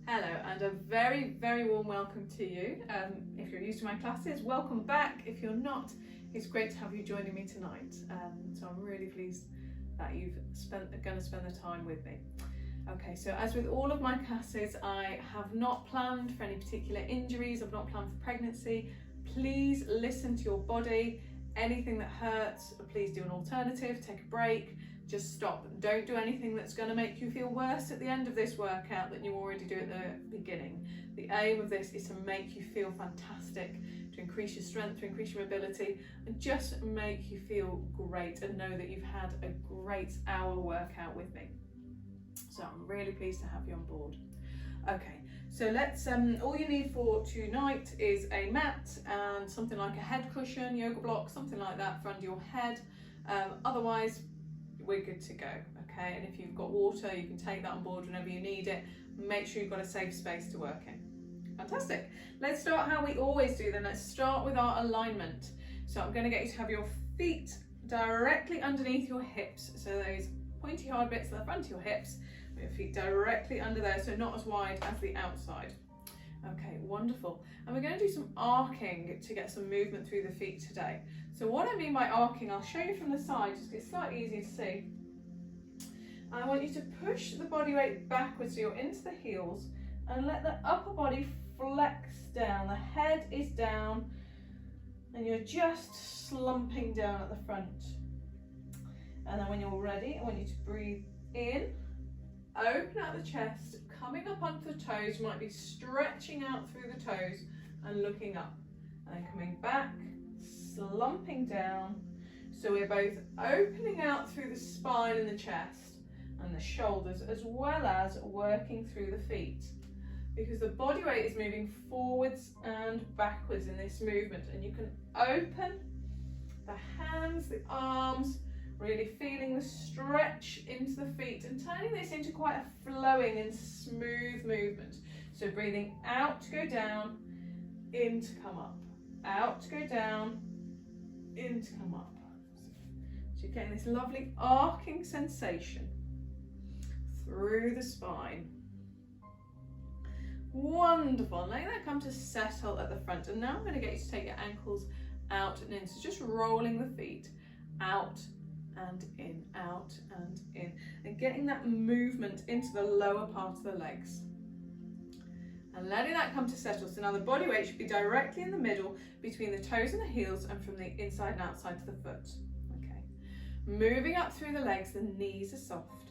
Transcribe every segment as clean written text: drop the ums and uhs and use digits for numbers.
Hello, and a very, very warm welcome to you. If you're used to my classes, welcome back. If you're not, it's great to have you joining me tonight. So I'm really pleased that you're going to spend the time with me. Okay, so as with all of my classes, I have not planned for any particular injuries. I've not planned for pregnancy. Please listen to your body. Anything that hurts, please do an alternative, take a break. Just stop. Don't do anything that's going to make you feel worse at the end of this workout than you already do at the beginning. The aim of this is to make you feel fantastic, to increase your strength, to increase your mobility, and just make you feel great and know that you've had a great hour workout with me. So I'm really pleased to have you on board. Okay, so let's, all you need for tonight is a mat and something like a head cushion, yoga block, something like that for under your head. Otherwise, we're good to go, okay? And if you've got water, you can take that on board whenever you need it. Make sure you've got a safe space to work in. Fantastic. Let's start how we always do then. Let's start with our alignment. So I'm going to get you to have your feet directly underneath your hips. So those pointy hard bits at the front of your hips, with your feet directly under there, so not as wide as the outside. Okay, wonderful. And we're going to do some arcing to get some movement through the feet today. So what I mean by arcing, I'll show you from the side, just it's slightly easier to see. And I want you to push the body weight backwards so you're into the heels and let the upper body flex down. The head is down and you're just slumping down at the front. And then when you're ready, I want you to breathe in, open out the chest, coming up onto the toes. You might be stretching out through the toes and looking up. And then coming back, slumping down. So we're both opening out through the spine and the chest and the shoulders, as well as working through the feet. Because the body weight is moving forwards and backwards in this movement. And you can open the hands, the arms, really feeling the stretch into the feet and turning this into quite a flowing and smooth movement. So breathing out to go down, in to come up, out to go down, in to come up. So you're getting this lovely arcing sensation through the spine. Wonderful. And letting that come to settle at the front. And now I'm going to get you to take your ankles out and in. So just rolling the feet out and in, out and in, and getting that movement into the lower part of the legs. And letting that come to settle. So now the body weight should be directly in the middle between the toes and the heels and from the inside and outside to the foot. Okay. Moving up through the legs, the knees are soft.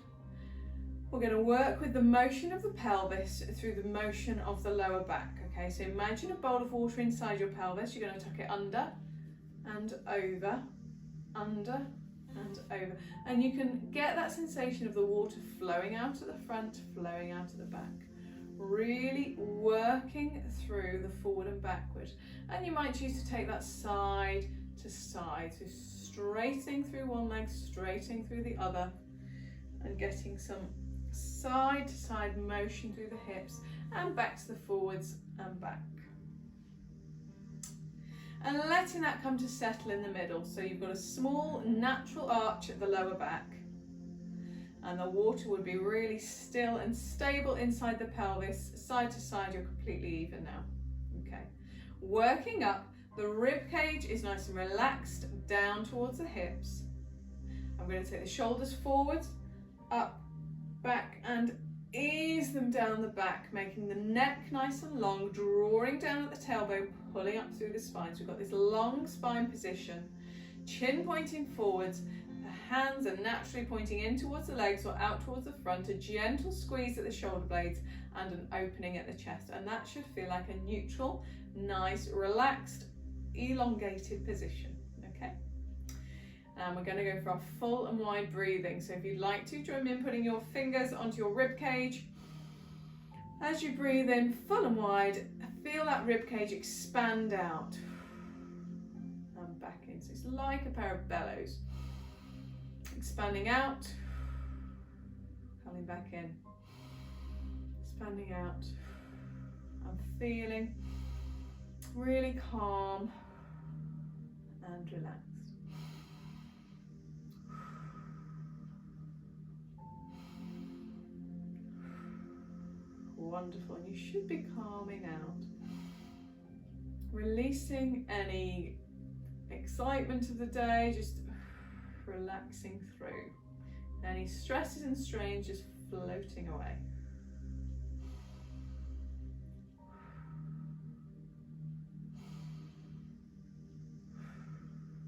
We're going to work with the motion of the pelvis through the motion of the lower back. Okay, so imagine a bowl of water inside your pelvis. You're going to tuck it under and over, under and over. And you can get that sensation of the water flowing out at the front, flowing out at the back. Really working through the forward and backward. And you might choose to take that side to side, so straightening through one leg, straightening through the other, and getting some side to side motion through the hips and back to the forwards and back. And letting that come to settle in the middle. So you've got a small natural arch at the lower back. And the water would be really still and stable inside the pelvis. Side to side, you're completely even now. Okay. Working up, the rib cage is nice and relaxed down towards the hips. I'm going to take the shoulders forwards, up, back, and ease them down the back, making the neck nice and long, drawing down at the tailbone, pulling up through the spine. So we've got this long spine position, chin pointing forwards. The hands are naturally pointing in towards the legs or out towards the front, a gentle squeeze at the shoulder blades and an opening at the chest. And that should feel like a neutral, nice, relaxed, elongated position, okay? And we're going to go for our full and wide breathing. So if you'd like to, join me in putting your fingers onto your rib cage. As you breathe in full and wide, feel that rib cage expand out and back in. So it's like a pair of bellows. Expanding out, coming back in, expanding out. I'm feeling really calm and relaxed. Wonderful. And you should be calming out. Releasing any excitement of the day, just relaxing through. Any stresses and strains just floating away.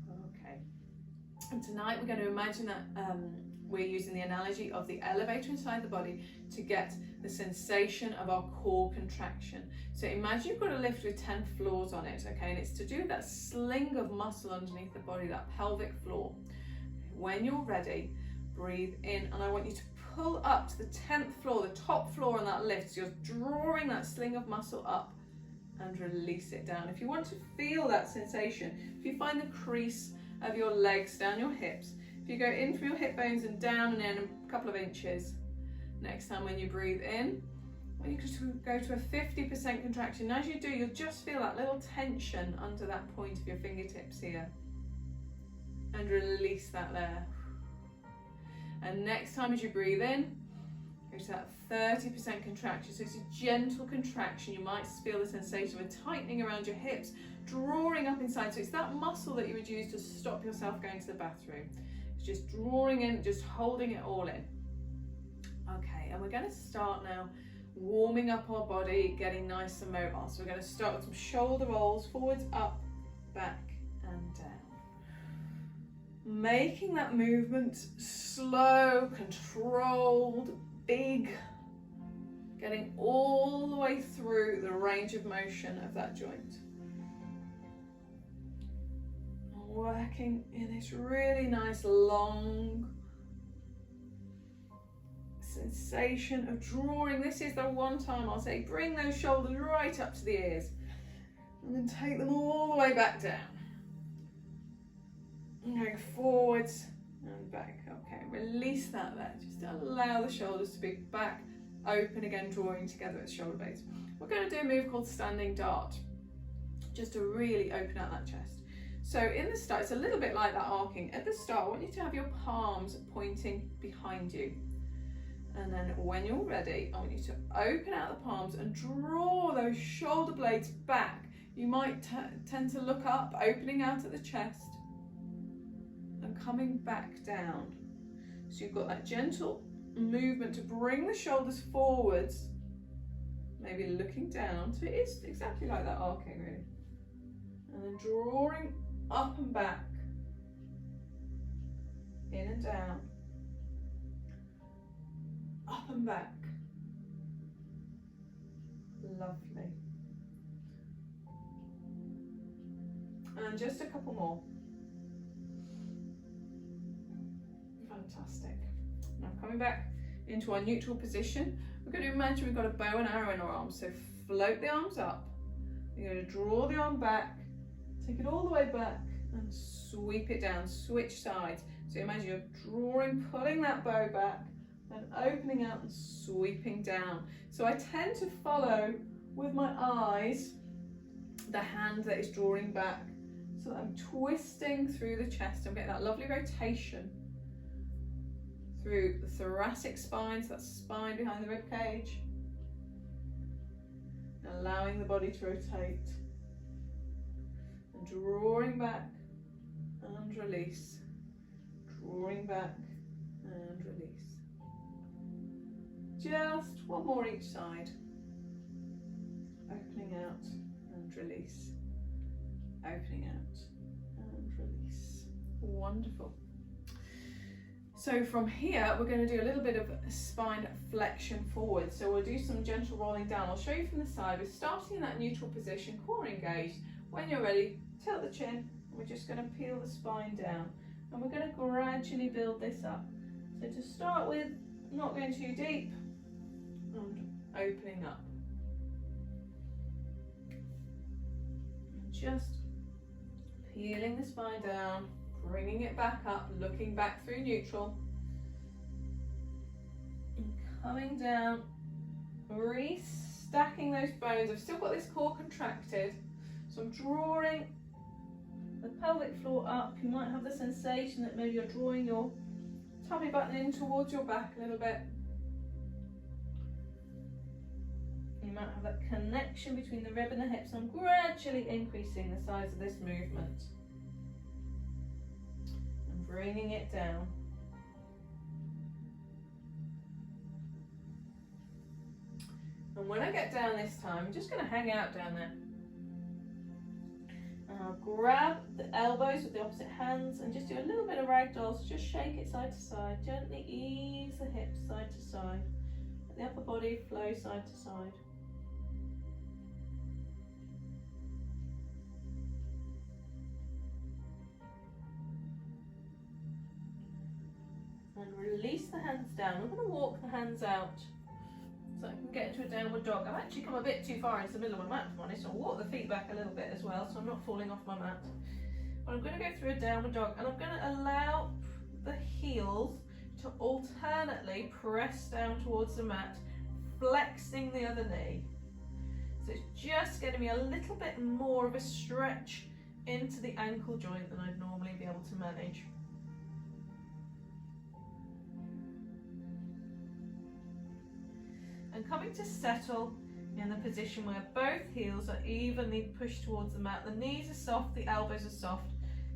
Okay. And tonight we're going to imagine that we're using the analogy of the elevator inside the body to get the sensation of our core contraction. So imagine you've got a lift with 10 floors on it, okay, and it's to do with that sling of muscle underneath the body, that pelvic floor. When you're ready, breathe in, and I want you to pull up to the 10th floor, the top floor on that lift. So you're drawing that sling of muscle up and release it down. If you want to feel that sensation, if you find the crease of your legs down your hips, if you go in from your hip bones and down and in a couple of inches. Next time when you breathe in, when you go to a 50% contraction, as you do, you'll just feel that little tension under that point of your fingertips here. And release that there. And next time as you breathe in, go to that 30% contraction. So it's a gentle contraction. You might feel the sensation of a tightening around your hips, drawing up inside. So it's that muscle that you would use to stop yourself going to the bathroom. It's just drawing in, just holding it all in. Okay, and we're going to start now warming up our body, getting nice and mobile. So we're going to start with some shoulder rolls, forwards, up, back and down. Making that movement slow, controlled, big, getting all the way through the range of motion of that joint. Working in this really nice long sensation of drawing. This is the one time I'll say bring those shoulders right up to the ears and then take them all the way back down. Going forwards and back. Okay, release that there. Just allow the shoulders to be back, open again, drawing together at the shoulder blades. We're going to do a move called standing dart, just to really open out that chest. So in the start, it's a little bit like that arcing. At the start, I want you to have your palms pointing behind you. And then when you're ready, I want you to open out the palms and draw those shoulder blades back. You might tend to look up, opening out at the chest and coming back down. So you've got that gentle movement to bring the shoulders forwards, maybe looking down. So it is exactly like that arcing really. And then drawing up and back, in and down, up and back. Lovely. And just a couple more. Fantastic. Now coming back into our neutral position, we're going to imagine we've got a bow and arrow in our arms. So float the arms up. You're going to draw the arm back, take it all the way back and sweep it down, switch sides. So imagine you're drawing, pulling that bow back and opening out and sweeping down. So I tend to follow with my eyes the hand that is drawing back. So that I'm twisting through the chest. I'm getting that lovely rotation through the thoracic spine, so that's spine behind the rib cage. Allowing the body to rotate. And drawing back and release. Drawing back and release. Just one more each side. Opening out and release. Opening out and release. Wonderful. So from here, we're going to do a little bit of spine flexion forward. So we'll do some gentle rolling down. I'll show you from the side. We're starting in that neutral position, core engaged. When you're ready, tilt the chin. And we're just going to peel the spine down. And we're going to gradually build this up. So to start with, not going too deep, and opening up. And just peeling the spine down, bringing it back up, looking back through neutral, and coming down, restacking those bones. I've still got this core contracted, so I'm drawing the pelvic floor up. You might have the sensation that maybe you're drawing your tummy button in towards your back a little bit. might have that connection between the rib and the hips. I'm gradually increasing the size of this movement and bringing it down. And when I get down this time, I'm just going to hang out down there. And I'll grab the elbows with the opposite hands and just do a little bit of ragdoll. So just shake it side to side. Gently ease the hips side to side. Let the upper body flow side to side. And release the hands down. I'm going to walk the hands out so I can get into a downward dog. I've actually come a bit too far into the middle of my mat, to be honest. I'll walk the feet back a little bit as well, so I'm not falling off my mat. But I'm going to go through a downward dog, and I'm going to allow the heels to alternately press down towards the mat, flexing the other knee. So it's just going to be a little bit more of a stretch into the ankle joint than I'd normally be able to manage. And coming to settle in the position where both heels are evenly pushed towards the mat. The knees are soft, the elbows are soft,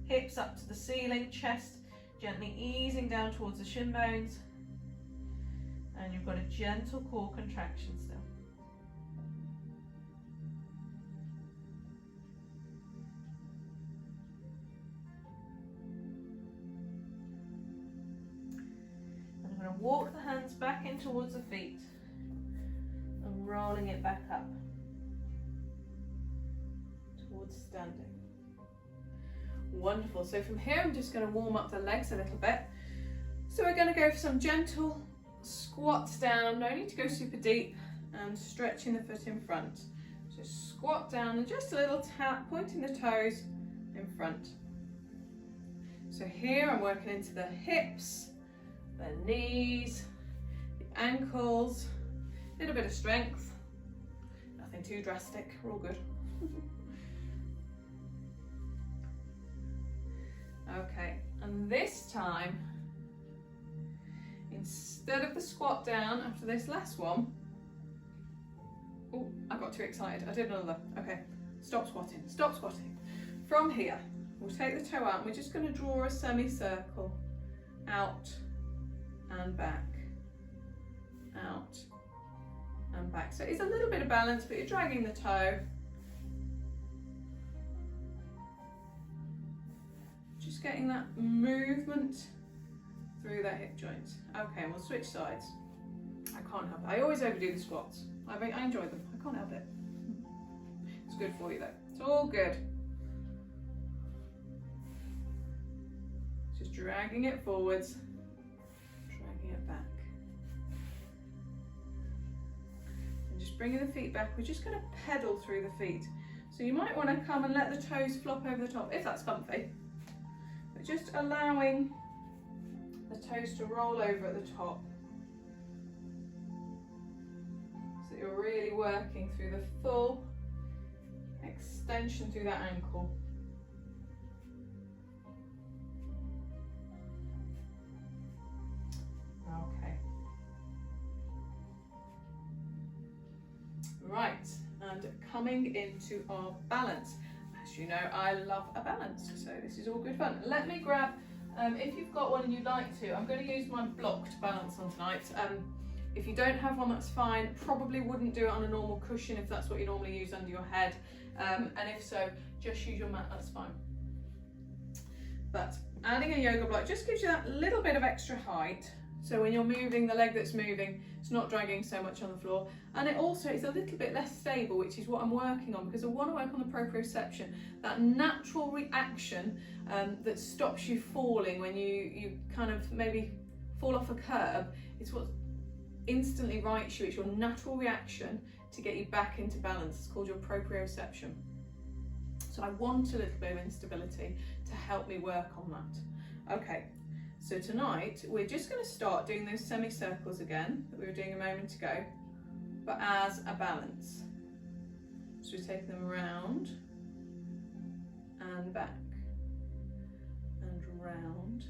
hips up to the ceiling, chest gently easing down towards the shin bones. And you've got a gentle core contraction still. And I'm going to walk the hands back in towards the feet. And rolling it back up towards standing. Wonderful. So from here I'm just going to warm up the legs a little bit. So we're going to go for some gentle squats down. No need to go super deep, and stretching the foot in front. So squat down and just a little tap, pointing the toes in front. So here I'm working into the hips, the knees, the ankles. Little bit of strength, nothing too drastic, we're all good. Okay, and this time, instead of the squat down after this last one, oh, I got too excited, I did another. Okay, stop squatting, stop squatting. From here, we'll take the toe out and we're just going to draw a semicircle out and back, out and back. So it's a little bit of balance, but you're dragging the toe. Just getting that movement through that hip joint. Okay, we'll switch sides. I can't help it. I always overdo the squats. I enjoy them. I can't help it. It's good for you though. It's all good. Just dragging it forwards, dragging it back. Just bringing the feet back. We're just going to pedal through the feet. So you might want to come and let the toes flop over the top if that's comfy. But just allowing the toes to roll over at the top. So you're really working through the full extension through that ankle. Okay. Right, and coming into our balance. As you know, I love a balance, so this is all good fun. Let me grab, if you've got one and you'd like to, I'm going to use my blocked balance on tonight. If you don't have one, that's fine. Probably wouldn't do it on a normal cushion if that's what you normally use under your head. And if so, just use your mat, that's fine. But adding a yoga block just gives you that little bit of extra height. So when you're moving the leg that's moving, it's not dragging so much on the floor. And it also is a little bit less stable, which is what I'm working on, because I want to work on the proprioception, that natural reaction that stops you falling when you kind of maybe fall off a curb. It's what instantly rights you. It's your natural reaction to get you back into balance. It's called your proprioception. So I want a little bit of instability to help me work on that. Okay. So tonight, we're just going to start doing those semicircles again that we were doing a moment ago, but as a balance. So we take them round and back and round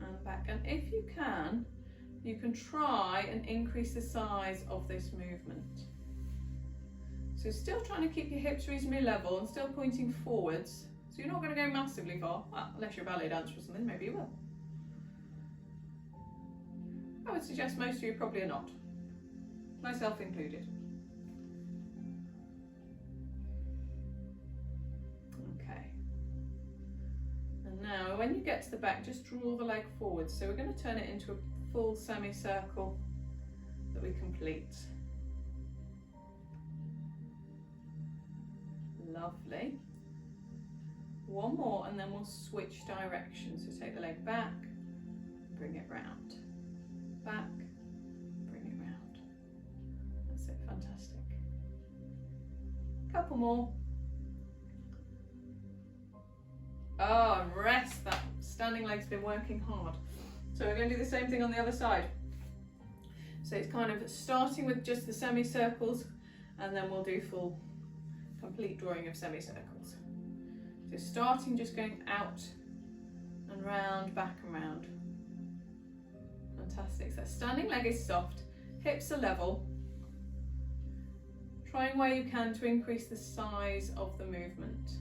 and back. And if you can try and increase the size of this movement. So still trying to keep your hips reasonably level and still pointing forwards. So you're not going to go massively far, well, unless you're a ballet dancer or something, maybe you will. I would suggest most of you probably are not, myself included. Okay. And now when you get to the back, just draw the leg forward. So we're going to turn it into a full semicircle that we complete. Lovely. One more and then we'll switch directions. So take the leg back, bring it round. Back, bring it round. That's it, fantastic. Couple more. Oh, and rest. That standing leg's been working hard. So we're going to do the same thing on the other side. So it's kind of starting with just the semicircles and then we'll do full complete drawing of semicircles. So starting just going out and round, back and round. Fantastic. So standing leg is soft, hips are level. Trying where you can to increase the size of the movement.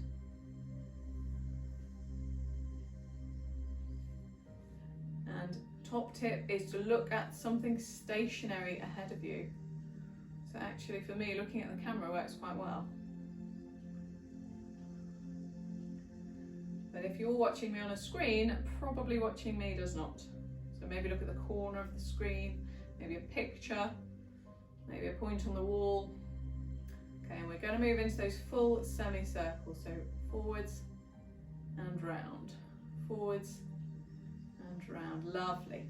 And top tip is to look at something stationary ahead of you. So actually for me, looking at the camera works quite well. But if you're watching me on a screen, probably watching me does not. So maybe look at the corner of the screen, maybe a picture, maybe a point on the wall. Okay, and we're going to move into those full semicircles. So forwards and round, forwards and round. Lovely.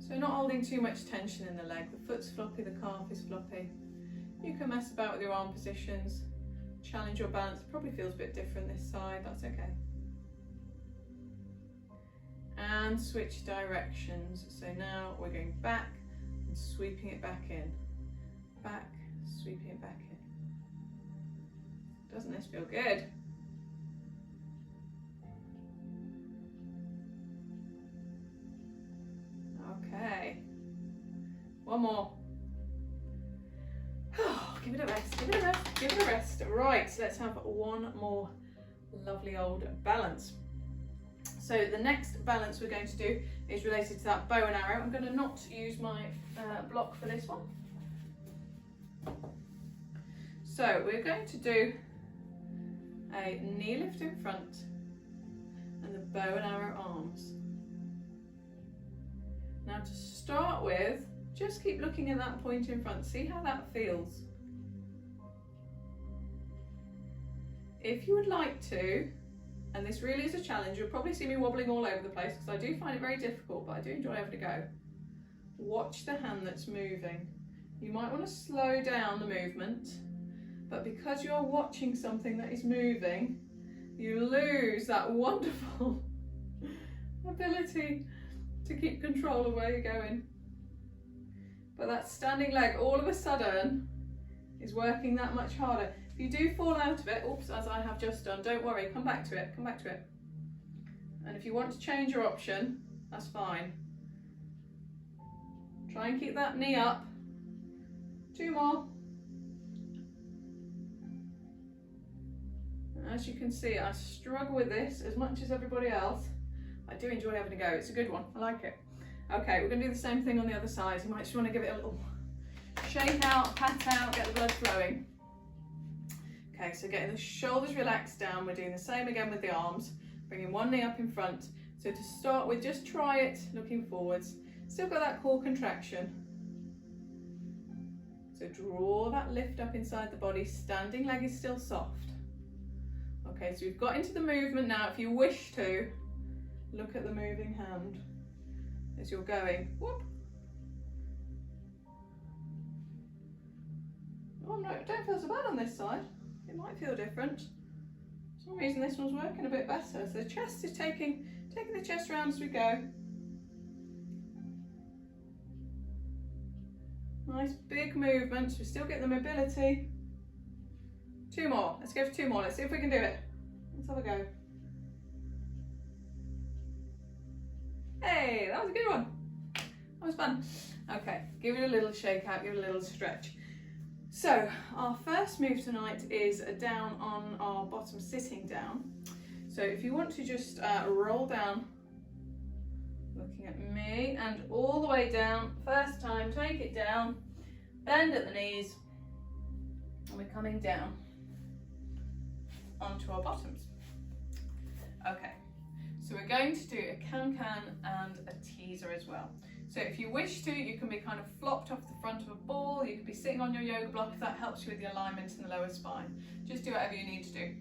So not holding too much tension in the leg. The foot's floppy, the calf is floppy. You can mess about with your arm positions. Challenge your balance. It probably feels a bit different this side, that's okay. And switch directions. So now we're going back and sweeping it back in. Back, sweeping it back in. Doesn't this feel good? Okay. One more. Give it a rest, give it a rest, give it a rest. Right, so let's have one more lovely old balance. So the next balance we're going to do is related to that bow and arrow. I'm going to not use my block for this one. So we're going to do a knee lift in front and the bow and arrow arms. Now to start with, just keep looking at that point in front, see how that feels. If you would like to, and this really is a challenge, you'll probably see me wobbling all over the place because I do find it very difficult, but I do enjoy having a go. Watch the hand that's moving. You might want to slow down the movement, but because you're watching something that is moving, you lose that wonderful ability to keep control of where you're going. But that standing leg all of a sudden is working that much harder. If you do fall out of it, oops, as I have just done, don't worry, come back to it, come back to it. And if you want to change your option, that's fine. Try and keep that knee up. 2 more. As you can see, I struggle with this as much as everybody else. I do enjoy having a go, it's a good one, I like it. Okay, we're going to do the same thing on the other side. You might just want to give it a little shake out, pat out, get the blood flowing. Okay, so getting the shoulders relaxed down, we're doing the same again with the arms, bringing one knee up in front. So to start with, just try it, looking forwards. Still got that core contraction. So draw that lift up inside the body, standing leg is still soft. Okay, so we've got into the movement now. If you wish to, look at the moving hand as you're going. Whoop. Oh no, don't feel so bad on this side. It might feel different. For some reason this one's working a bit better. So the chest is taking the chest round as we go. Nice big movements. We still get the mobility. 2 more. Let's go for 2 more. Let's see if we can do it. Let's have a go. Hey, that was a good one. That was fun. Okay, give it a little shake out, give it a little stretch. So our first move tonight is down on our bottom, sitting down. So if you want to just roll down, looking at me, and all the way down. First time, take it down, bend at the knees, and we're coming down onto our bottoms. Okay, so we're going to do a can-can and a teaser as well. So if you wish to, you can be kind of flopped off the front of a ball, you could be sitting on your yoga block if that helps you with the alignment in the lower spine. Just do whatever you need to do.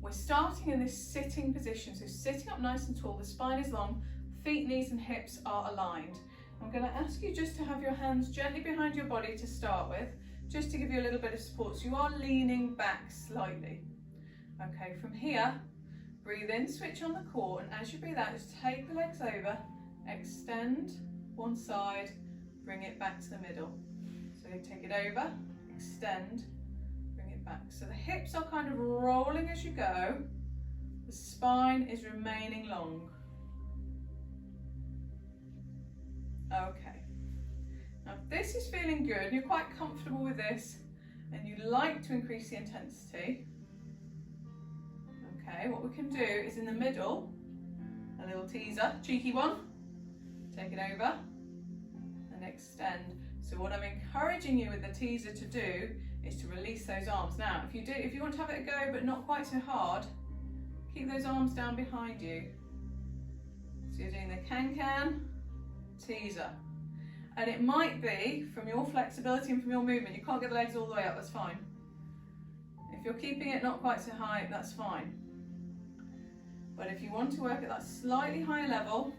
We're starting in this sitting position, so sitting up nice and tall, the spine is long, feet, knees and hips are aligned. I'm going to ask you just to have your hands gently behind your body to start with, just to give you a little bit of support, so you are leaning back slightly. Okay, from here, breathe in, switch on the core, and as you breathe out, just take the legs over, extend one side, bring it back to the middle. So take it over, extend, bring it back. So the hips are kind of rolling as you go, the spine is remaining long. Okay, now if this is feeling good, you're quite comfortable with this, and you'd like to increase the intensity, okay, what we can do is in the middle, a little teaser, cheeky one, take it over and extend. So what I'm encouraging you with the teaser to do is to release those arms. Now, if you want to have it a go but not quite so hard, keep those arms down behind you. So you're doing the can-can, teaser. And it might be, from your flexibility and from your movement, you can't get the legs all the way up, that's fine. If you're keeping it not quite so high, that's fine. But if you want to work at that slightly higher level,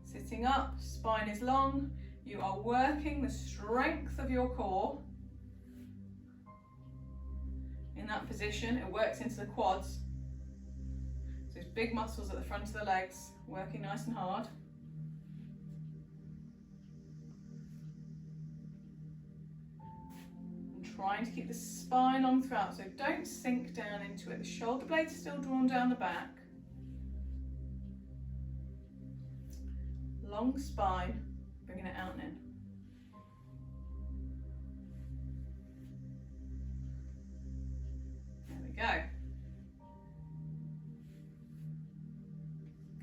sitting up, spine is long, you are working the strength of your core. In that position, it works into the quads. So it's big muscles at the front of the legs, working nice and hard. And trying to keep the spine long throughout, so don't sink down into it. The shoulder blades are still drawn down the back. Long spine, bringing it out and in. There we go.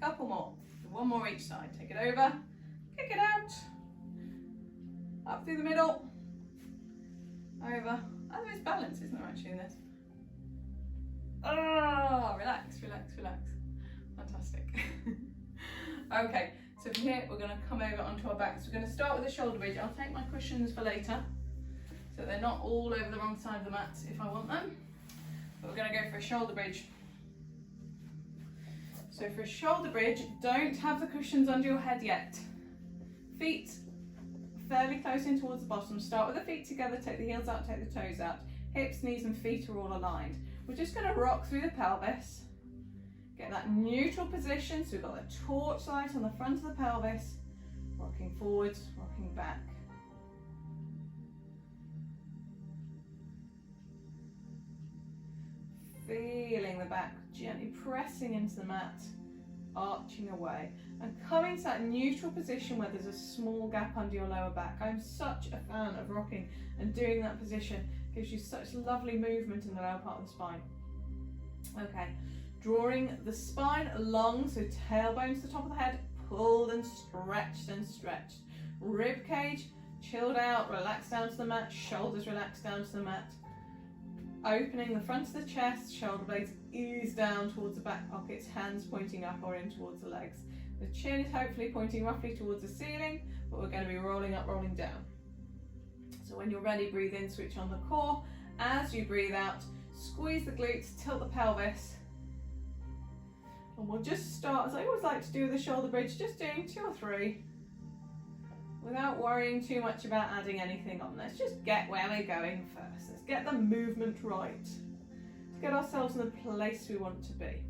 Couple more. One more each side. Take it over, kick it out, up through the middle, over. Oh, there is balance, isn't there, actually, in this? Oh, relax, relax, relax. Fantastic. Okay. So from here, we're going to come over onto our backs. We're going to start with the shoulder bridge. I'll take my cushions for later, so they're not all over the wrong side of the mat if I want them. But we're going to go for a shoulder bridge. So for a shoulder bridge, don't have the cushions under your head yet. Feet fairly close in towards the bottom. Start with the feet together, take the heels out, take the toes out. Hips, knees and feet are all aligned. We're just going to rock through the pelvis. Get that neutral position, so we've got the torchlight on the front of the pelvis, rocking forwards, rocking back. Feeling the back gently pressing into the mat, arching away, and coming to that neutral position where there's a small gap under your lower back. I'm such a fan of rocking and doing that position. It gives you such lovely movement in the lower part of the spine. Okay. Drawing the spine long, so tailbone to the top of the head, pulled and stretched and stretched. Rib cage chilled out, relaxed down to the mat, shoulders relaxed down to the mat. Opening the front of the chest, shoulder blades ease down towards the back pockets, hands pointing up or in towards the legs. The chin is hopefully pointing roughly towards the ceiling, but we're going to be rolling up, rolling down. So when you're ready, breathe in, switch on the core. As you breathe out, squeeze the glutes, tilt the pelvis. And we'll just start, as I always like to do with the shoulder bridge, just doing 2 or 3 without worrying too much about adding anything on. Let's just get where we're going first. Let's get the movement right to get ourselves in the place we want to be.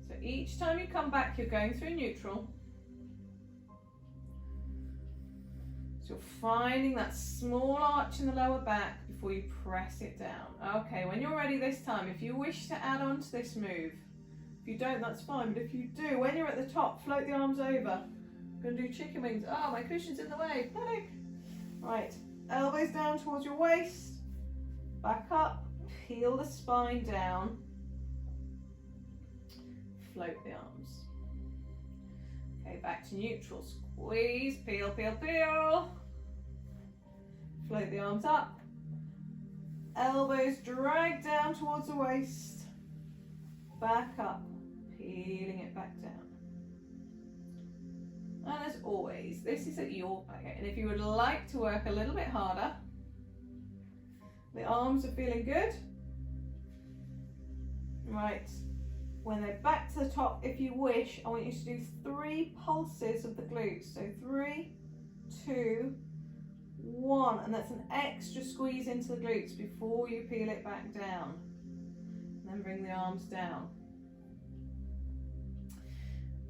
So each time you come back, you're going through neutral. So you're finding that small arch in the lower back before you press it down. Okay, when you're ready this time, if you wish to add on to this move, if you don't, that's fine, but if you do, when you're at the top, float the arms over, We're gonna do chicken wings. Oh, my cushion's in the way. Panic. Right, elbows down towards your waist. Back up. Peel the spine down. Float the arms. Okay, back to neutral. Squeeze, peel, peel, peel. Float the arms up. Elbows drag down towards the waist. Back up, peeling it back down. And as always, this is at your pace. And if you would like to work a little bit harder, the arms are feeling good. Right, when they're back to the top, if you wish, I want you to do 3 pulses of the glutes. So 3, 2, 1, and that's an extra squeeze into the glutes before you peel it back down. And then bring the arms down.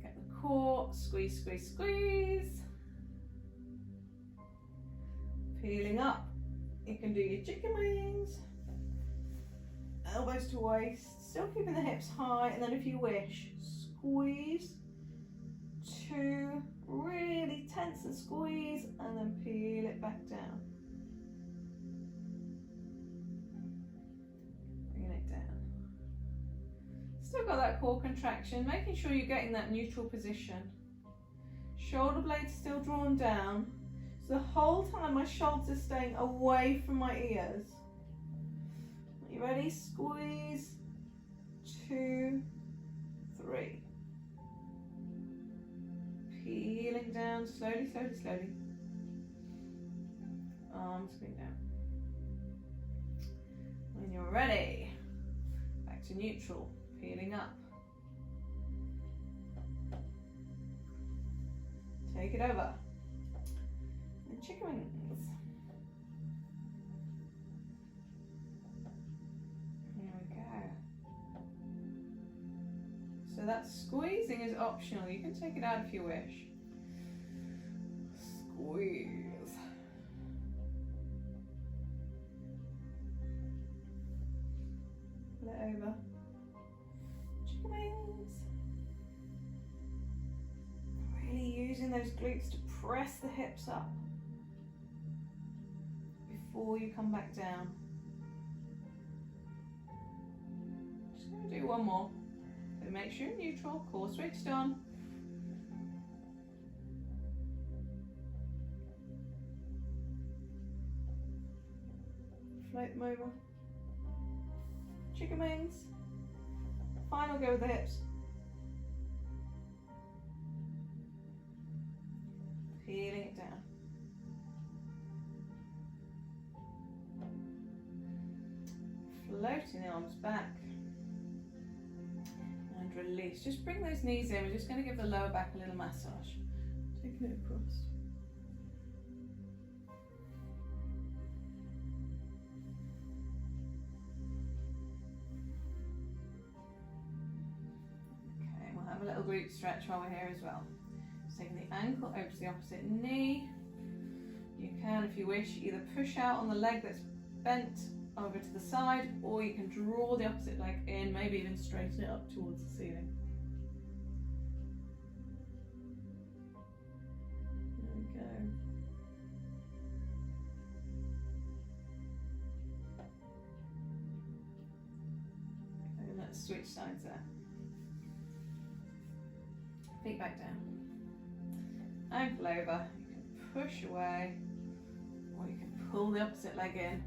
Get the core, squeeze, squeeze, squeeze. Peeling up. You can do your chicken wings. Elbows to waist, still keeping the hips high, and then if you wish, squeeze, 2, really tense and squeeze, and then peel it back down. Bringing it down. Still got that core contraction, making sure you're getting that neutral position. Shoulder blades still drawn down, so the whole time my shoulders are staying away from my ears. You ready? Squeeze, 2, 3. Peeling down slowly, slowly, slowly. Arms going down. When you're ready, back to neutral, peeling up. Take it over. And chicken wings. So that squeezing is optional. You can take it out if you wish. Squeeze. Pull it over. Chicken wings. Really using those glutes to press the hips up before you come back down. Just going to do one more. So make sure you're neutral, core switched on. Float them over. Chicken wings. Final go with the hips. Peeling it down. Floating the arms back. And release. Just bring those knees in. We're just going to give the lower back a little massage. Taking it across. Okay, we'll have a little glute stretch while we're here as well. Just taking the ankle over to the opposite knee. You can, if you wish, either push out on the leg that's bent over to the side, or you can draw the opposite leg in, maybe even straighten it up towards the ceiling. There we go. Okay, let's switch sides there. Feet back down. Ankle over. You can push away, or you can pull the opposite leg in.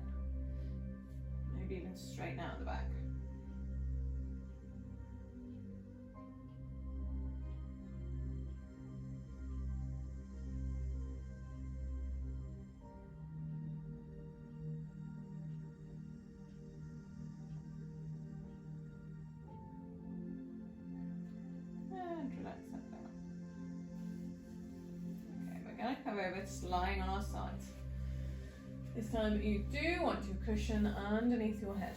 Maybe even straighten out the back. And relax that down. Okay, we're going to come over to lying on our sides. This time you do want your cushion underneath your head.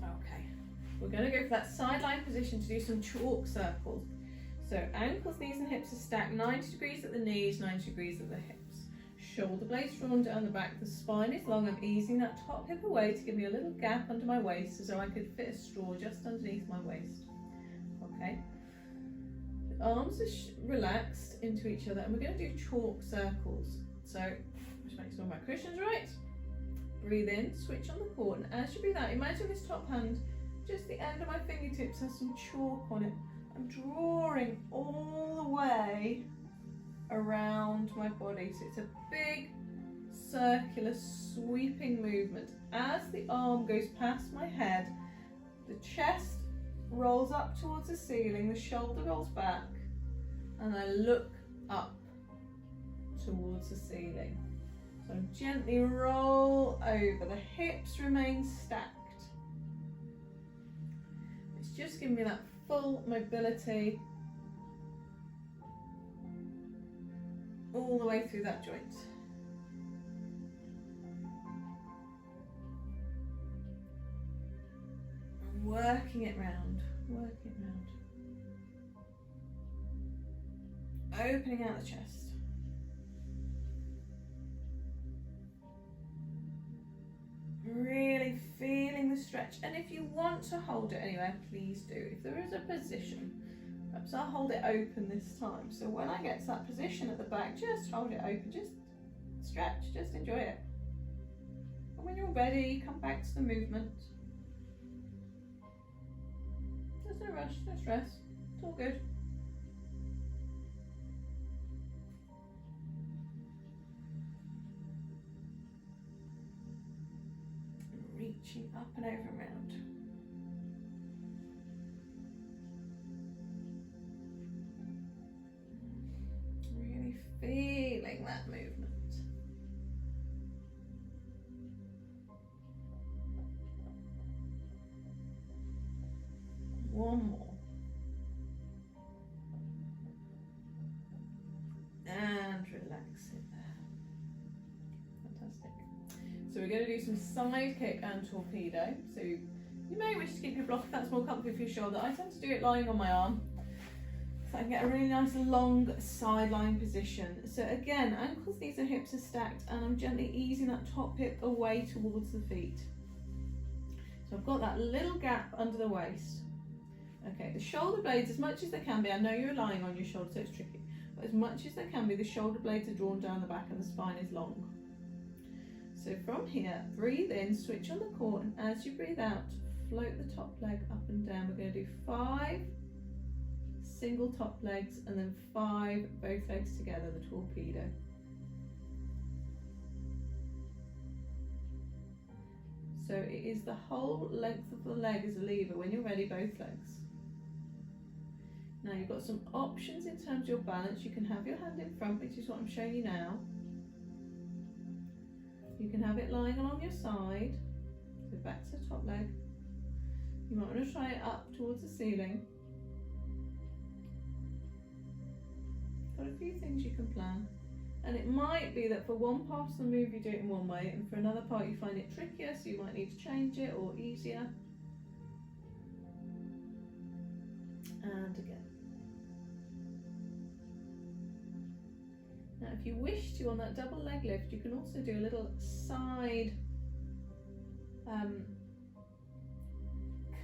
Okay, we're going to go for that sideline position to do some chalk circles. So ankles, knees and hips are stacked 90 degrees at the knees, 90 degrees at the hips. Shoulder blades drawn down the back, the spine is long. I'm easing that top hip away to give me a little gap under my waist so I could fit a straw just underneath my waist. Okay, the arms are relaxed into each other, and we're going to do chalk circles. So just make sure my cushion's right. Breathe in, switch on the core, and as you breathe out, imagine this top hand, just the end of my fingertips has some chalk on it. I'm drawing all the way around my body, so it's a big circular sweeping movement. As the arm goes past my head, the chest rolls up towards the ceiling, the shoulder rolls back, and I look up towards the ceiling. So gently roll over, the hips remain stacked. It's just giving me that full mobility all the way through that joint. And working it round, working it round. Opening out the chest. Really feeling the stretch, and if you want to hold it anywhere, please do. If there is a position, perhaps I'll hold it open this time, so when I get to that position at the back, just hold it open, just stretch, just enjoy it. And when you're ready, come back to the movement. There's no rush, no stress, it's all good. Reaching up and over and round. Really feeling that movement. One more. And relax it there. Fantastic. So we're going to do some side kick and torpedo. So you may wish to keep your block if that's more comfy for your shoulder. I tend to do it lying on my arm, so I can get a really nice long sideline position. So again, ankles, knees and hips are stacked, and I'm gently easing that top hip away towards the feet. So I've got that little gap under the waist. Okay, the shoulder blades, as much as they can be, I know you're lying on your shoulder, so it's tricky, but as much as they can be, the shoulder blades are drawn down the back and the spine is long. So from here, breathe in, switch on the core, and as you breathe out, float the top leg up and down. We're going to do 5 single top legs and then 5 both legs together, the torpedo. So it is the whole length of the leg as a lever. When you're ready, both legs. Now you've got some options in terms of your balance. You can have your hand in front, which is what I'm showing you now. You can have it lying along your side, so back to the top leg. You might want to try it up towards the ceiling. Got a few things you can plan. And it might be that for one part of the move you do it in one way, and for another part you find it trickier, so you might need to change it, or easier. And again. Now if you wish to, on that double leg lift, you can also do a little side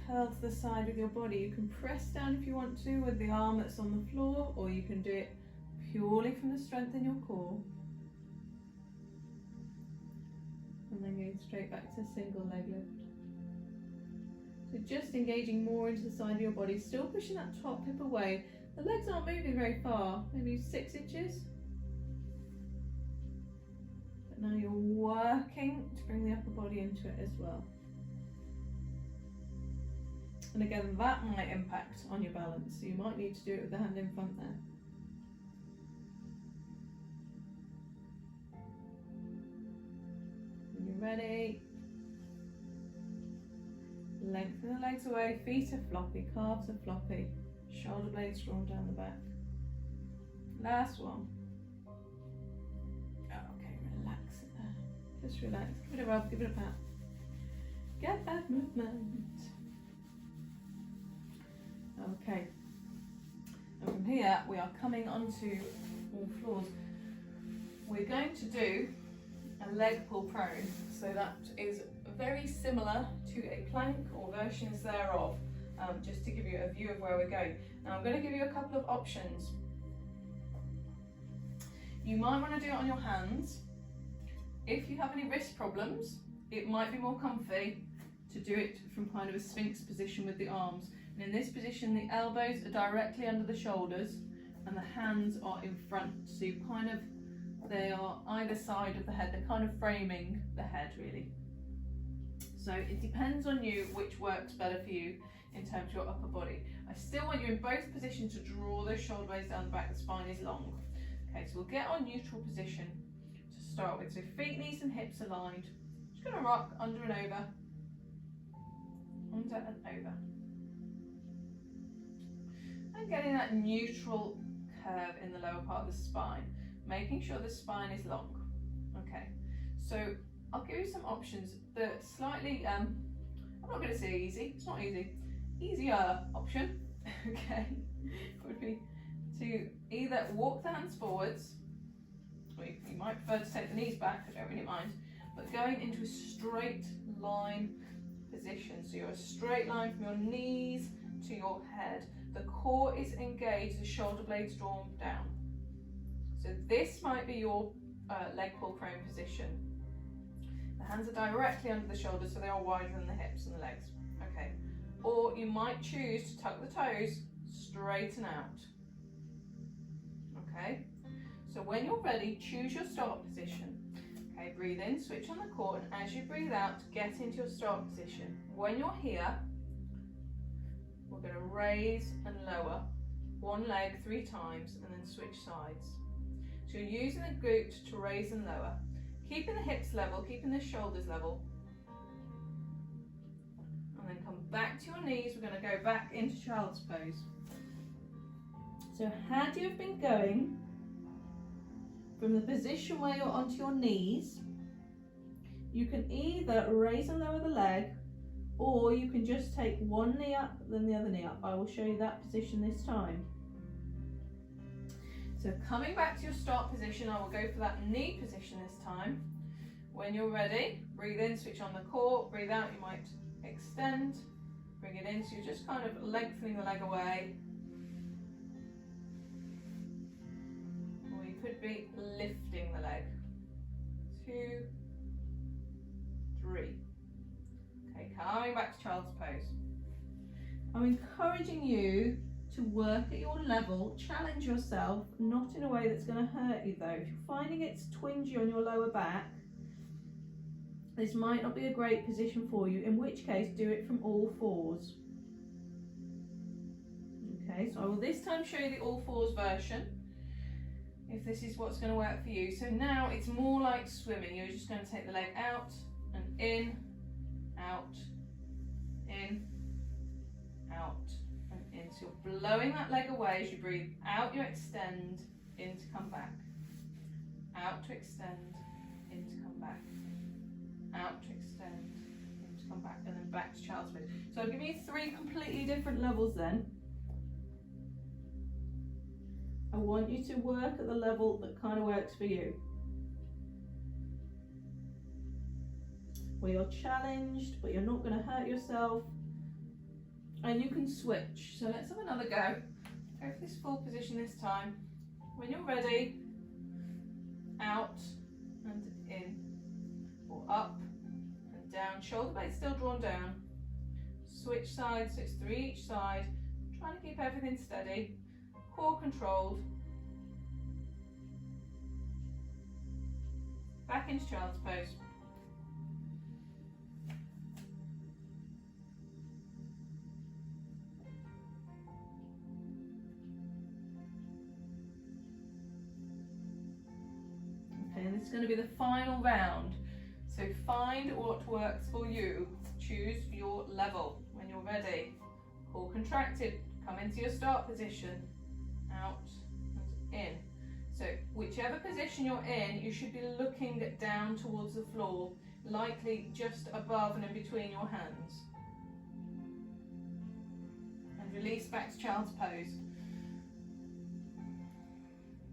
curl to the side with your body. You can press down if you want to with the arm that's on the floor, or you can do it purely from the strength in your core. And then going straight back to a single leg lift. So just engaging more into the side of your body, still pushing that top hip away. The legs aren't moving very far, maybe 6 inches. But now you're working to bring the upper body into it as well. And again, that might impact on your balance, so you might need to do it with the hand in front there. When you're ready, lengthen the legs away, feet are floppy, calves are floppy, shoulder blades drawn down the back. Last one. Okay, relax it there. Just relax, give it a rub, give it a pat. Get that movement. Okay, and from here we are coming onto all floors. We're going to do a leg pull prone, so that is very similar to a plank or versions thereof, just to give you a view of where we're going. Now I'm going to give you a couple of options. You might want to do it on your hands. If you have any wrist problems, it might be more comfy to do it from kind of a sphinx position with the arms. And in this position, the elbows are directly under the shoulders and the hands are in front. So you kind of, they are either side of the head. They're kind of framing the head really. So it depends on you which works better for you in terms of your upper body. I still want you in both positions to draw those shoulder blades down the back, the spine is long. Okay, so we'll get our neutral position to start with. So feet, knees and hips aligned. Just going to rock under and over. Under and over. And getting that neutral curve in the lower part of the spine. Making sure the spine is long. Okay, so I'll give you some options that slightly, I'm not going to say easy, it's not easy, easier option, okay, would be to either walk the hands forwards, or you might prefer to take the knees back, I don't really mind, but going into a straight line position, so you're a straight line from your knees to your head, the core is engaged, the shoulder blades drawn down. So this might be your leg pull crane position. The hands are directly under the shoulders, so they are wider than the hips and the legs. Okay. Or you might choose to tuck the toes, straighten out. Okay. So when you're ready, choose your start position. Okay, breathe in, switch on the core, and as you breathe out, get into your start position. When you're here, we're going to raise and lower one leg 3 times and then switch sides. So you're using the glute to raise and lower, keeping the hips level, keeping the shoulders level, and then come back to your knees. We're going to go back into child's pose. So had you have been going from the position where you're onto your knees, you can either raise and lower the leg, or you can just take one knee up, then the other knee up. I will show you that position this time. So coming back to your start position, I will go for that knee position this time. When you're ready, breathe in, switch on the core, breathe out, you might extend, bring it in, so you're just kind of lengthening the leg away. Or you could be lifting the leg. 2, 3. Okay, coming back to child's pose. I'm encouraging you to work at your level, challenge yourself, not in a way that's going to hurt you though. If you're finding it's twingy on your lower back, this might not be a great position for you, in which case do it from all fours. Okay, so I will this time show you the all fours version, if this is what's going to work for you. So now it's more like swimming. You're just going to take the leg out and in, out, in, out, and in. So you're blowing that leg away as you breathe out, you extend, in to come back, out to extend, in to come back, out to extend, in to come back, and then back to child's pose. So I'll give you 3 completely different levels then. I want you to work at the level that kind of works for you, where you're challenged but you're not going to hurt yourself, and you can switch. So let's have another go. Go for this full position this time. When you're ready, out and in, or up and down, shoulder blades still drawn down, switch sides, so it's 3 each side, trying to keep everything steady, core controlled, back into child's pose. Okay, and this is going to be the final round. So find what works for you. Choose your level. When you're ready, core contracted, come into your start position, out and in. So whichever position you're in, you should be looking down towards the floor, likely just above and in between your hands. And release back to child's pose.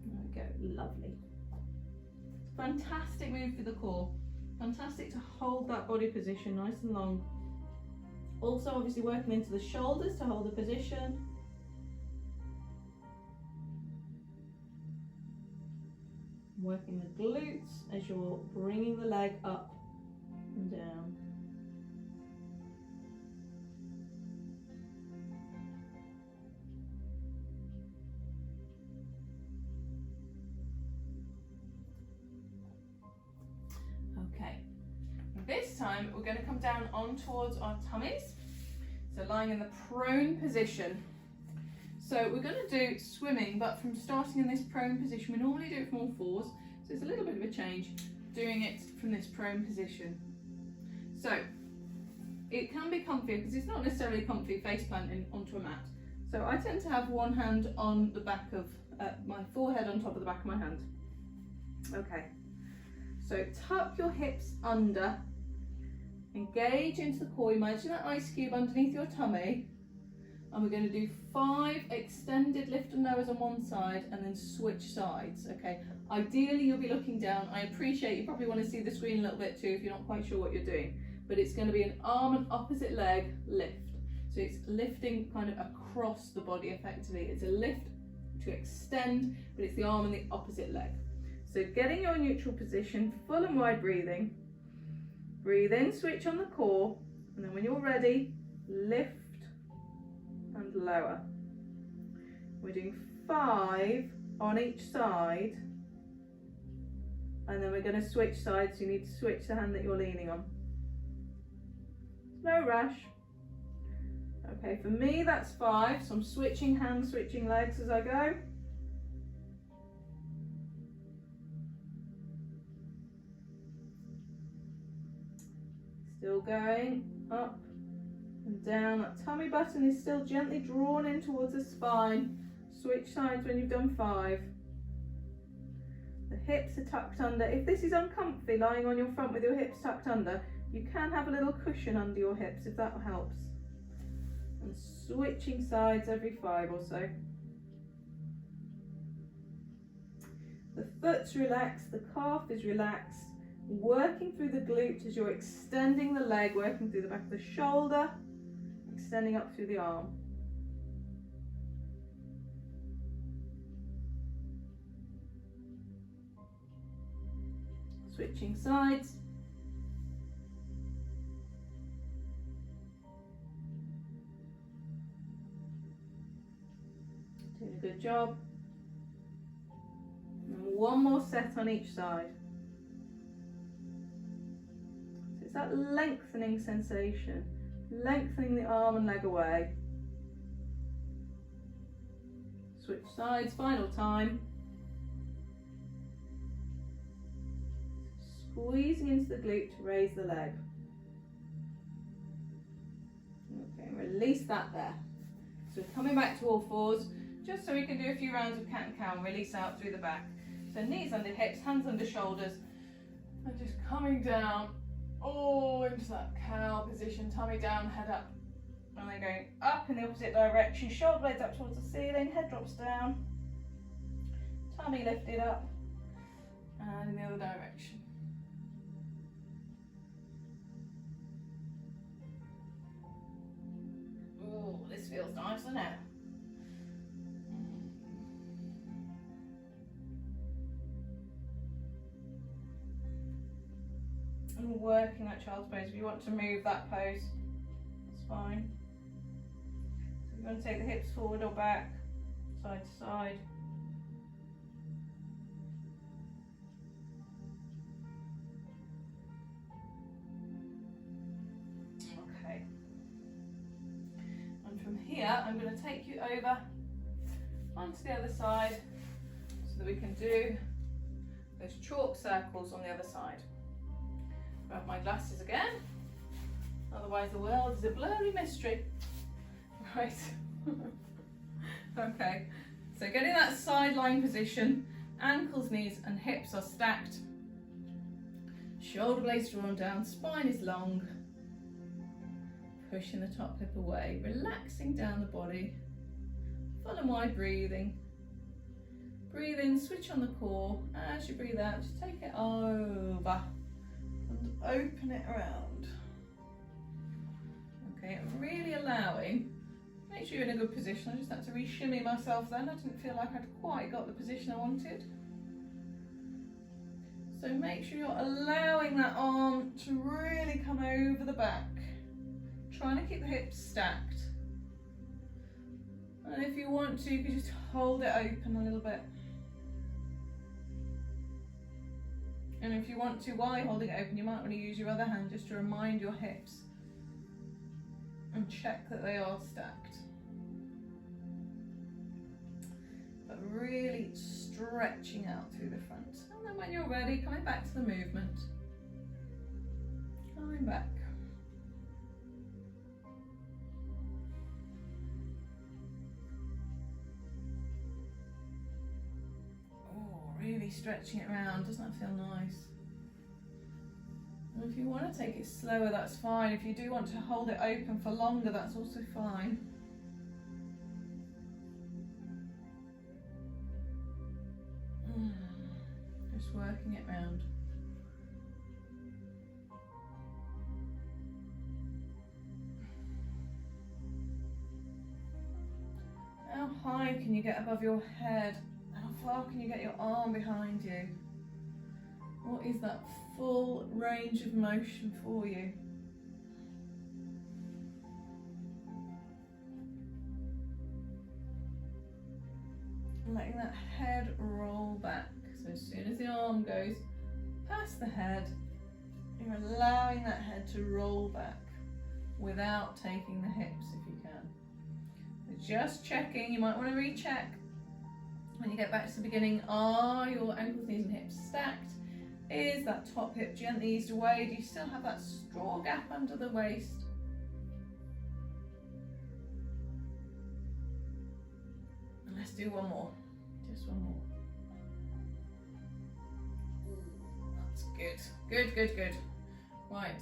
There we go, lovely. Fantastic move for the core. Fantastic to hold that body position nice and long. Also obviously working into the shoulders to hold the position. Working the glutes as you're bringing the leg up and down. Okay, this time we're going to come down on towards our tummies, so lying in the prone position. So we're going to do swimming, but from starting in this prone position. We normally do it from all fours, so it's a little bit of a change doing it from this prone position. So it can be comfier because it's not necessarily comfy face planting onto a mat. So I tend to have one hand on the back of my forehead on top of the back of my hand. Okay, so tuck your hips under, engage into the core. Imagine that ice cube underneath your tummy. And we're going to do 5 extended lift and lowers on one side and then switch sides, okay? Ideally you'll be looking down. I appreciate you probably want to see the screen a little bit too if you're not quite sure what you're doing, but it's going to be an arm and opposite leg lift. So it's lifting kind of across the body effectively. It's a lift to extend, but it's the arm and the opposite leg. So getting your neutral position, full and wide breathing. Breathe in, switch on the core, and then when you're ready, lift and lower. We're doing 5 on each side, and then we're going to switch sides. You need to switch the hand that you're leaning on. No rush. Okay, for me that's 5, so I'm switching hands, switching legs as I go. Still going up and down. That tummy button is still gently drawn in towards the spine. Switch sides when you've done 5. The hips are tucked under. If this is uncomfy, lying on your front with your hips tucked under, you can have a little cushion under your hips if that helps. And switching sides every 5 or so. The foot's relaxed, the calf is relaxed. Working through the glute as you're extending the leg, working through the back of the shoulder, extending up through the arm. Switching sides. Doing a good job. And one more set on each side. So it's that lengthening sensation, lengthening the arm and leg away. Switch sides, final time. Squeezing into the glute to raise the leg. Okay, release that there. So coming back to all fours, just so we can do a few rounds of cat and cow and release out through the back. So knees under hips, hands under shoulders, and just coming down, into that cow position, tummy down, head up. And then going up in the opposite direction, shoulder blades up towards the ceiling, head drops down, tummy lifted up, and in the other direction. Oh, this feels nice, doesn't it? And working that child's pose. If you want to move that pose, that's fine. So you're going to take the hips forward or back, side to side. Okay. And from here, I'm going to take you over onto the other side so that we can do those chalk circles on the other side. Grab my glasses again, otherwise the world is a blurry mystery. Right. Okay, so getting that side lying position, ankles, knees and hips are stacked, shoulder blades drawn down, spine is long, pushing the top hip away, relaxing down the body, full and wide breathing. Breathe in, switch on the core. As you breathe out, just take it over and open it around. Okay, I'm really allowing, make sure you're in a good position. I just had to re-shimmy myself then. I didn't feel like I'd quite got the position I wanted. So make sure you're allowing that arm to really come over the back. Trying to keep the hips stacked. And if you want to, you can just hold it open a little bit. And if you want to, while you're holding it open, you might want to use your other hand just to remind your hips and check that they are stacked. But really stretching out through the front. And then when you're ready, coming back to the movement. Coming back. Really stretching it around. Doesn't that feel nice? And if you want to take it slower, that's fine. If you do want to hold it open for longer, that's also fine. Just working it round. How high can you get above your head? How far can you get your arm behind you? What is that full range of motion for you? Letting that head roll back. So as soon as the arm goes past the head, you're allowing that head to roll back without taking the hips if you can. So just checking, you might want to recheck. When you get back to the beginning, are your ankles, knees and hips stacked? Is that top hip gently eased away? Do you still have that straw gap under the waist? And let's do one more. Just one more. That's good. Good, good, good. Right.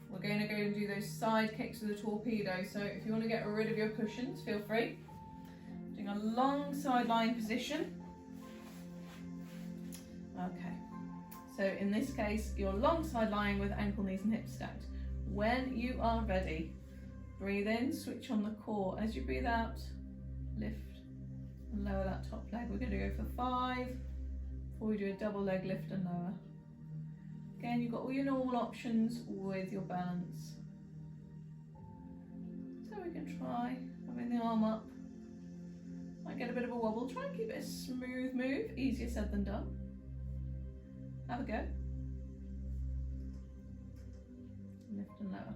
We're going to go and do those side kicks with a torpedo. So if you want to get rid of your cushions, feel free. Doing a long side lying position. Okay, so in this case, you're long side lying with ankle, knees and hips stacked. When you are ready, breathe in, switch on the core. As you breathe out, lift and lower that top leg. We're going to go for 5 before we do a double leg lift and lower. Again, you've got all your normal options with your balance. So we can try having the arm up. Might get a bit of a wobble. Try and keep it a smooth move. Easier said than done. Have a go. Lift and lower.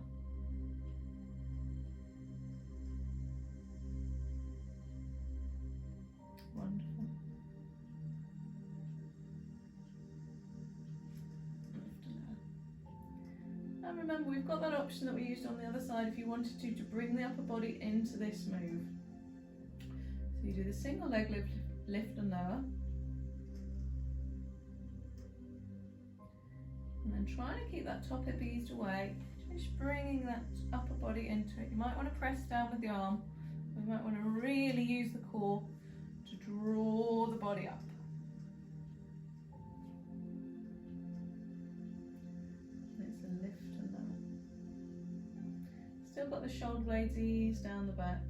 Wonderful. Lift and lower. And remember, we've got that option that we used on the other side if you wanted to bring the upper body into this move. So you do the single leg lift and lower. And then trying to keep that top hip eased away, just bringing that upper body into it. You might want to press down with the arm. Or you might want to really use the core to draw the body up. And it's a lift and lower. Still got the shoulder blades eased down the back.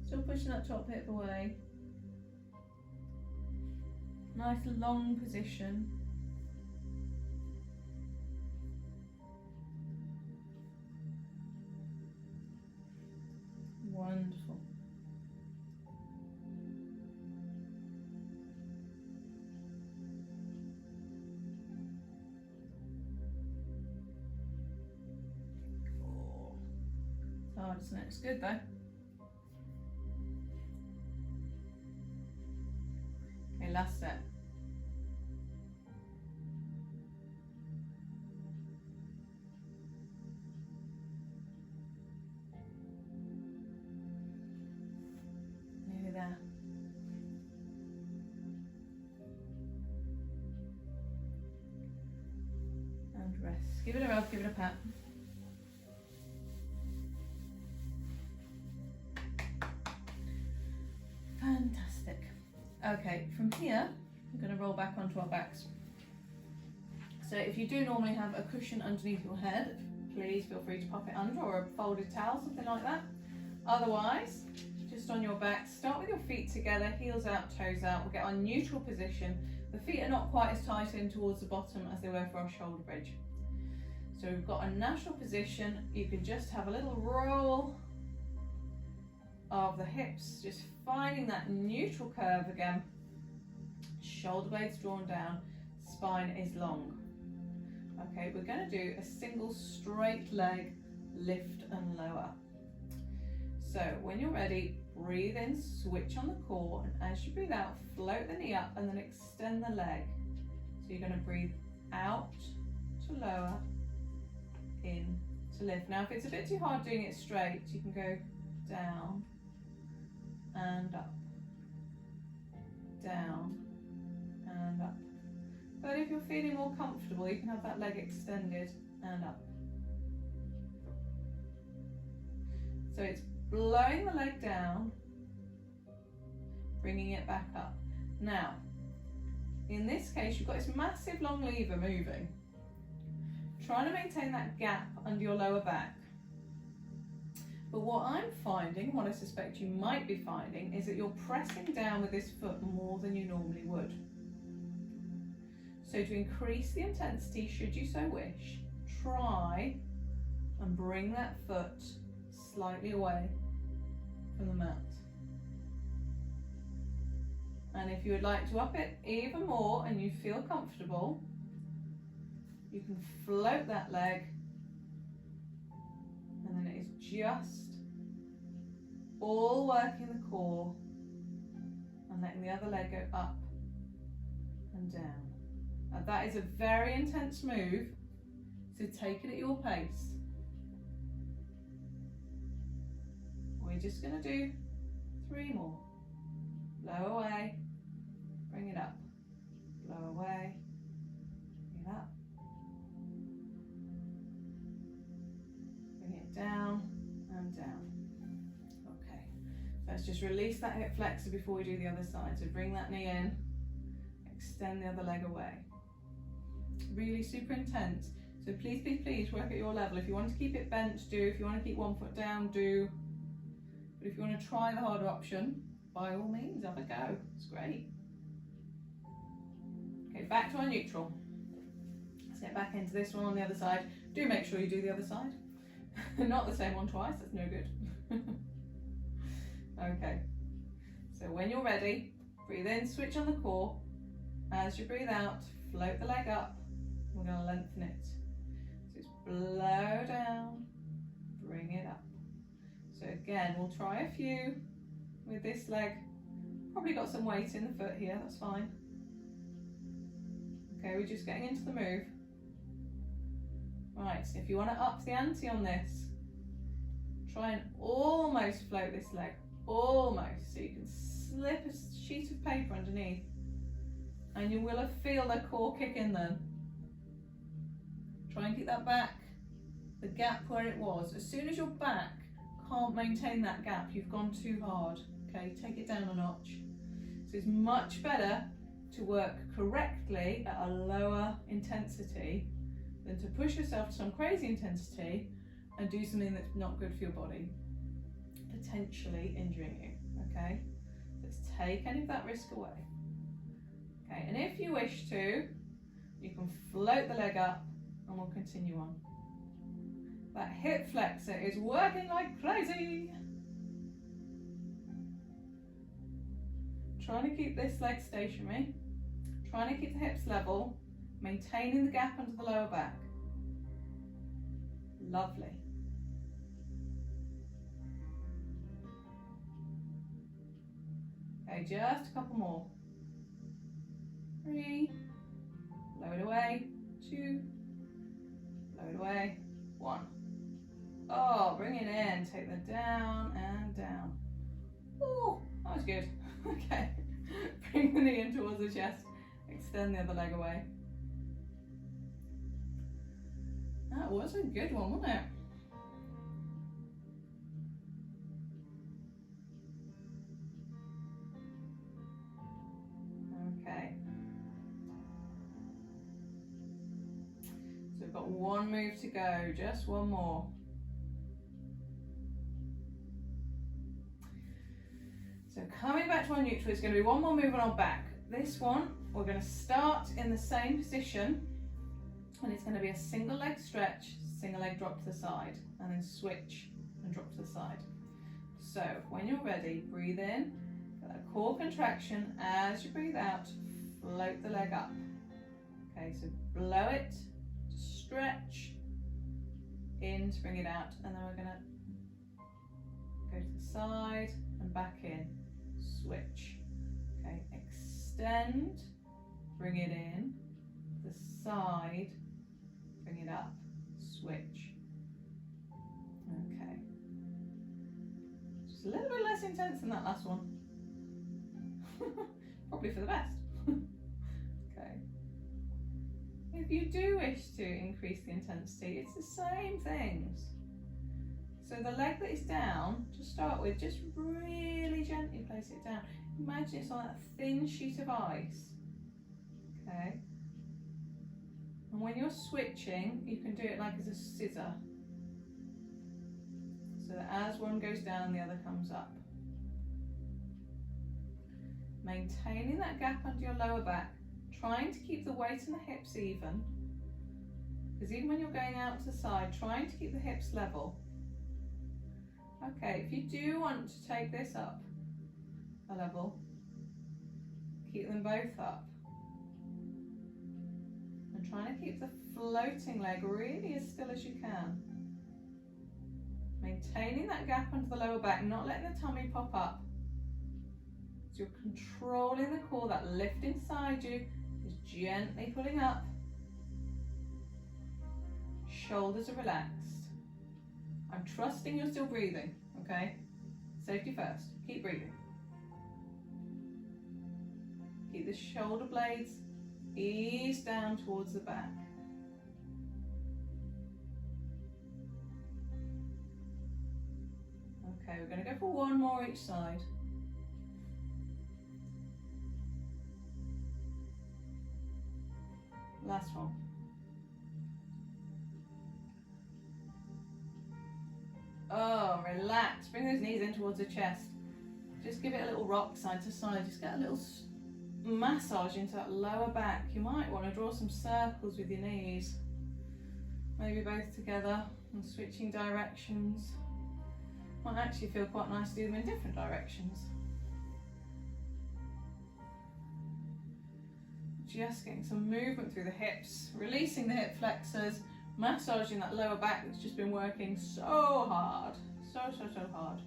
Still pushing that top hip away. Nice long position. Wonderful. It's hard, isn't it? It's good though. Okay, last set. Nearly there. And rest. Give it a rub, give it a pat. Fantastic. Okay, from here, we're going to roll back onto our backs. So if you do normally have a cushion underneath your head, please feel free to pop it under, or a folded towel, something like that. Otherwise, just on your back, start with your feet together, heels out, toes out. We'll get our neutral position The feet are not quite as tight in towards the bottom as they were for our shoulder bridge. So we've got a natural position. You can just have a little roll of the hips, just finding that neutral curve again. Shoulder blades drawn down, spine is long. Okay, we're going to do a single straight leg lift and lower. So when you're ready, breathe in, switch on the core, and as you breathe out, float the knee up and then extend the leg. So you're going to breathe out to lower, in to lift. Now if it's a bit too hard doing it straight, you can go down and up, down and up. But if you're feeling more comfortable, you can have that leg extended and up. So it's blowing the leg down, bringing it back up. Now, in this case, you've got this massive long lever moving, trying to maintain that gap under your lower back. But what I'm finding, what I suspect you might be finding, is that you're pressing down with this foot more than you normally would. So to increase the intensity, should you so wish, try and bring that foot slightly away from the mat. And if you would like to up it even more and you feel comfortable, you can float that leg, and then it is just all working the core and letting the other leg go up and down. Now that is a very intense move, so take it at your pace. We're just going to do 3 more. Blow away, bring it up, blow away, bring it up, bring it down and down. Okay, let's just release that hip flexor before we do the other side. So bring that knee in, extend the other leg away. Really super intense. So please work at your level. If you want to keep it bent, do. If you want to keep one foot down, do. But if you want to try the harder option, by all means, have a go. It's great. Okay, back to our neutral. Let's get back into this one on the other side. Do make sure you do the other side. Not the same one twice, that's no good. Okay, so when you're ready, breathe in, switch on the core. As you breathe out, float the leg up. We're going to lengthen it. So it's blow down, bring it up. So again, we'll try a few with this leg. Probably got some weight in the foot here, that's fine. Okay, we're just getting into the move. Right, so if you want to up the ante on this, try and almost float this leg, almost, so you can slip a sheet of paper underneath, and you will feel the core kick in then. Try and keep that back, the gap where it was. As soon as your back can't maintain that gap, you've gone too hard. Okay, take it down a notch. So it's much better to work correctly at a lower intensity than to push yourself to some crazy intensity and do something that's not good for your body, potentially injuring you. Okay, let's take any of that risk away. Okay, and if you wish to, you can float the leg up and we'll continue on. That hip flexor is working like crazy. Trying to keep this leg stationary, trying to keep the hips level, maintaining the gap under the lower back. Lovely. Okay, just a couple more. 3, blow it away, 2, blow it away, 1. Oh, bring it in, take that down and down. Oh, that was good. Okay, bring the knee in towards the chest, extend the other leg away. That was a good one, wasn't it? Okay. So we've got one move to go, just one more. So coming back to our neutral, it's going to be one more move on our back. This one, we're going to start in the same position, and it's going to be a single leg stretch, single leg drop to the side, and then switch and drop to the side. So when you're ready, breathe in, get that core contraction. As you breathe out, float the leg up. Okay, so blow it, stretch, in to bring it out, and then we're going to go to the side and back in, switch. Okay, extend, bring it in, the side, bring it up, switch. Okay, just a little bit less intense than that last one. Probably for the best. Okay, if you do wish to increase the intensity, it's the same things. So the leg that is down, to start with, just really gently place it down. Imagine it's on that thin sheet of ice. Okay, and when you're switching, you can do it like as a scissor, so that as one goes down, the other comes up. Maintaining that gap under your lower back, trying to keep the weight and the hips even, because even when you're going out to the side, trying to keep the hips level. Okay, if you do want to take this up a level, keep them both up. And trying to keep the floating leg really as still as you can. Maintaining that gap under the lower back, not letting the tummy pop up. So you're controlling the core, that lift inside you is gently pulling up. Shoulders are relaxed. I'm trusting you're still breathing, okay? Safety first, keep breathing. Keep the shoulder blades ease down towards the back. Okay, we're going to go for one more each side. Last one. Oh, relax. Bring those knees in towards the chest. Just give it a little rock side to side. Just get a little massage into that lower back. You might want to draw some circles with your knees. Maybe both together and switching directions. Might actually feel quite nice to do them in different directions. Just getting some movement through the hips, releasing the hip flexors, massaging that lower back that's just been working so hard, so hard.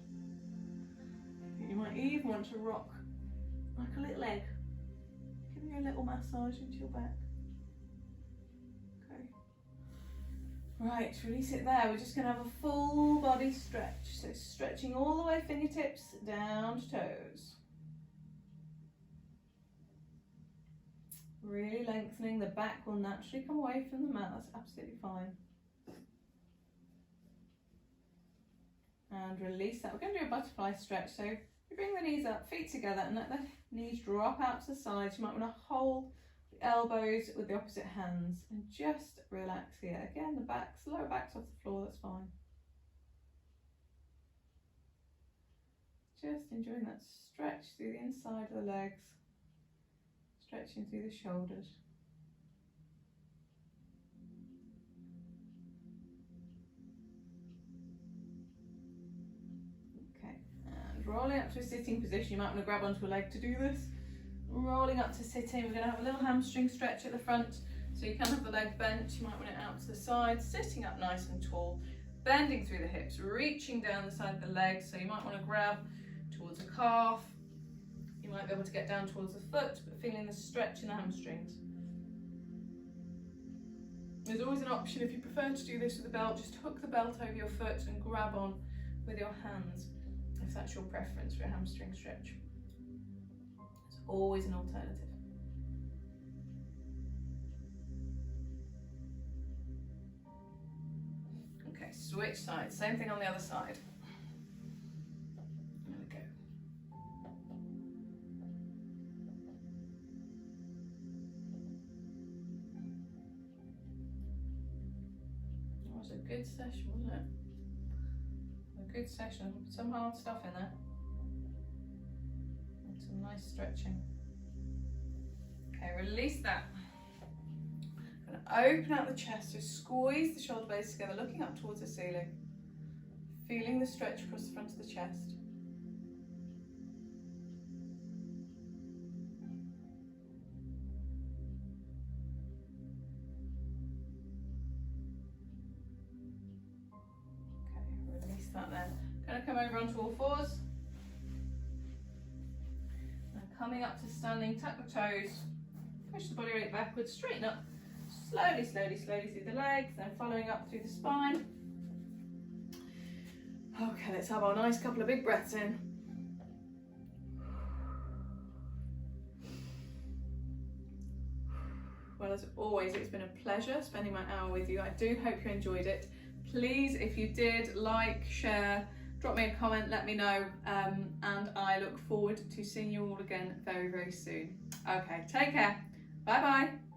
You might even want to rock like a little egg, giving you a little massage into your back. Okay. Right, release it there. We're just going to have a full body stretch. So stretching all the way fingertips down to toes. Really lengthening, the back will naturally come away from the mat, that's absolutely fine. And release that. We're going to do a butterfly stretch, so you bring the knees up, feet together, and let the knees drop out to the sides. You might want to hold the elbows with the opposite hands and just relax here. Again, the lower back's off the floor, that's fine. Just enjoying that stretch through the inside of the legs. Stretching through the shoulders. Okay, and rolling up to a sitting position. You might want to grab onto a leg to do this. Rolling up to sitting, we're going to have a little hamstring stretch at the front. So you can have the leg bent, you might want it out to the side, sitting up nice and tall, bending through the hips, reaching down the side of the leg. So you might want to grab towards a calf. You might be able to get down towards the foot, but feeling the stretch in the hamstrings. There's always an option, if you prefer to do this with a belt, just hook the belt over your foot and grab on with your hands, if that's your preference for a hamstring stretch. It's always an alternative. Okay, switch sides, same thing on the other side. Good session, wasn't it? A good session. Some hard stuff in there. And some nice stretching. Okay, Okay, release that. Gonna open out the chest, so squeeze the shoulder blades together, looking up towards the ceiling. Feeling the stretch across the front of the chest. Okay, release that then. Gonna come over onto all fours. And coming up to standing, tuck the toes, push the body weight backwards, straighten up. Slowly, slowly, slowly through the legs, then following up through the spine. Okay, let's have our nice couple of big breaths in. Well, as always, it's been a pleasure spending my hour with you. I do hope you enjoyed it. Please, if you did, like, share, drop me a comment, let me know, and I look forward to seeing you all again very, very soon. Okay, take care. Bye-bye.